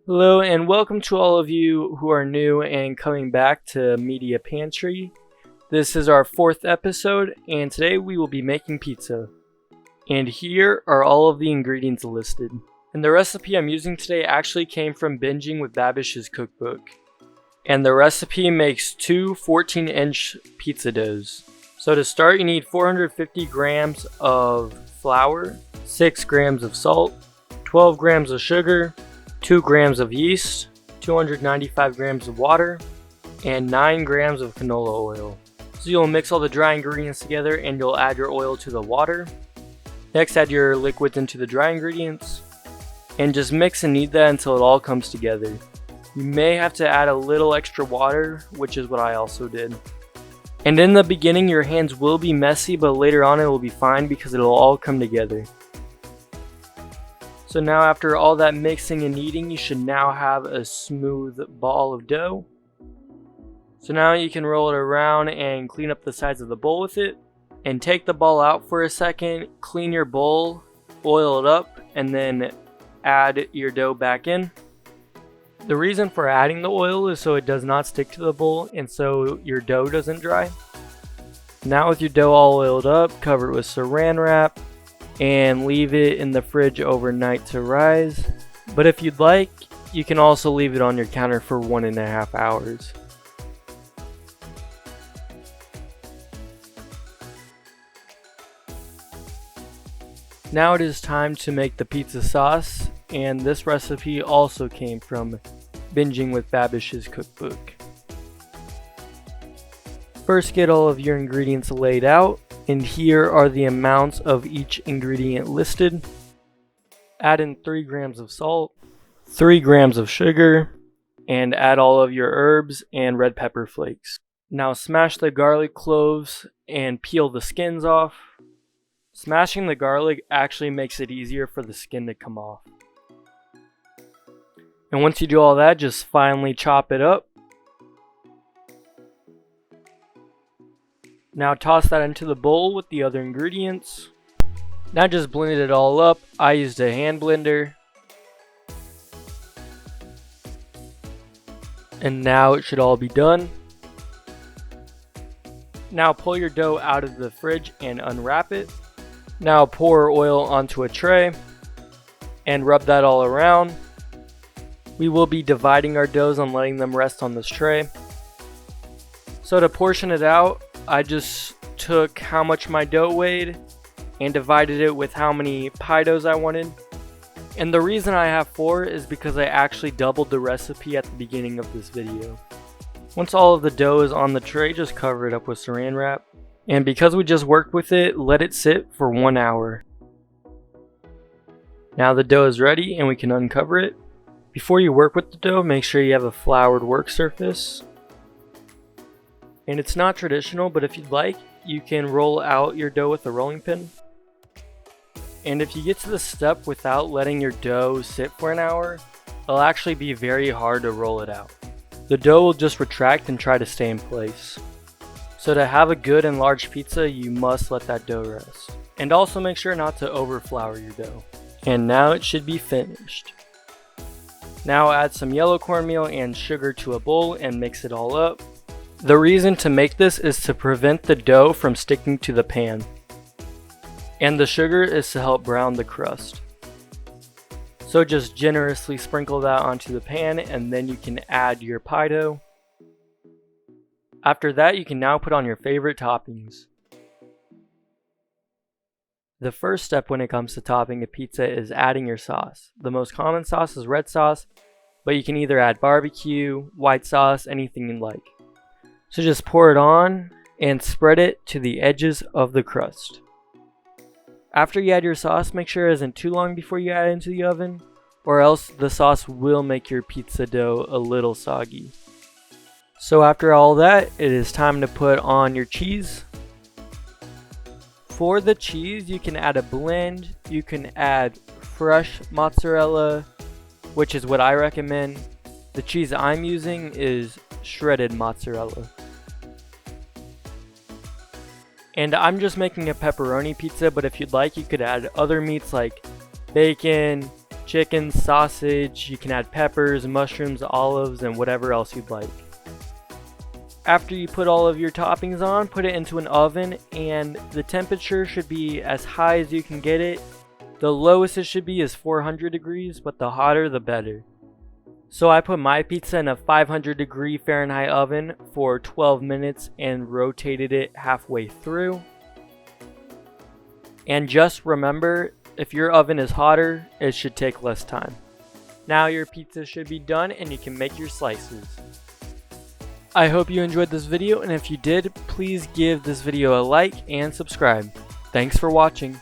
Hello and welcome to all of you who are new and coming back to Media Pantry. This is our 4th episode and today we will be making pizza. And here are all of the ingredients listed. And the recipe I'm using today actually came from binging with Babish's cookbook. And the recipe makes two 14-inch pizza doughs. So to start you need 450 grams of flour, 6 grams of salt, 12 grams of sugar, 2 grams of yeast, 295 grams of water, and 9 grams of canola oil. So you'll mix all the dry ingredients together and you'll add your oil to the water. Next add your liquids into the dry ingredients and just mix and knead that until it all comes together. You may have to add a little extra water, which is what I also did. And in the beginning your hands will be messy, but later on it will be fine because it'll all come together. So now after all that mixing and kneading, you should now have a smooth ball of dough. So now you can roll it around and clean up the sides of the bowl with it. And take the ball out for a second, clean your bowl, oil it up, and then add your dough back in. The reason for adding the oil is so it does not stick to the bowl and so your dough doesn't dry. Now with your dough all oiled up, cover it with saran wrap and leave it in the fridge overnight to rise. But if you'd like, you can also leave it on your counter for 1.5 hours. Now it is time to make the pizza sauce, and this recipe also came from binging with Babish's cookbook. First, get all of your ingredients laid out. And here are the amounts of each ingredient listed. Add in 3 grams of salt, 3 grams of sugar, and add all of your herbs and red pepper flakes. Now smash the garlic cloves and peel the skins off. Smashing the garlic actually makes it easier for the skin to come off. And once you do all that, just finely chop it up. Now toss that into the bowl with the other ingredients. Now just blend it all up. I used a hand blender. And now it should all be done. Now pull your dough out of the fridge and unwrap it. Now pour oil onto a tray and rub that all around. We will be dividing our doughs and letting them rest on this tray. So to portion it out, I just took how much my dough weighed and divided it with how many pie doughs I wanted. And the reason I have 4 is because I actually doubled the recipe at the beginning of this video. Once all of the dough is on the tray, just cover it up with saran wrap. And because we just worked with it, let it sit for 1 hour. Now the dough is ready and we can uncover it. Before you work with the dough, make sure you have a floured work surface. And it's not traditional, but if you'd like, you can roll out your dough with a rolling pin. And if you get to the step without letting your dough sit for an hour, it'll actually be very hard to roll it out. The dough will just retract and try to stay in place. So to have a good and large pizza, you must let that dough rest. And also make sure not to overflour your dough. And now it should be finished. Now add some yellow cornmeal and sugar to a bowl and mix it all up. The reason to make this is to prevent the dough from sticking to the pan. And the sugar is to help brown the crust. So just generously sprinkle that onto the pan and then you can add your pie dough. After that, you can now put on your favorite toppings. The first step when it comes to topping a pizza is adding your sauce. The most common sauce is red sauce, but you can either add barbecue, white sauce, anything you like. So just pour it on and spread it to the edges of the crust. After you add your sauce, make sure it isn't too long before you add it into the oven, or else the sauce will make your pizza dough a little soggy. So after all that, it is time to put on your cheese. For the cheese, you can add a blend. You can add fresh mozzarella, which is what I recommend. The cheese I'm using is shredded mozzarella. And I'm just making a pepperoni pizza, but if you'd like, you could add other meats like bacon, chicken, sausage, you can add peppers, mushrooms, olives, and whatever else you'd like. After you put all of your toppings on, put it into an oven, and the temperature should be as high as you can get it. The lowest it should be is 400 degrees, but the hotter the better. So I put my pizza in a 500 degree Fahrenheit oven for 12 minutes and rotated it halfway through. And just remember, if your oven is hotter, it should take less time. Now your pizza should be done and you can make your slices. I hope you enjoyed this video, and if you did, please give this video a like and subscribe. Thanks for watching.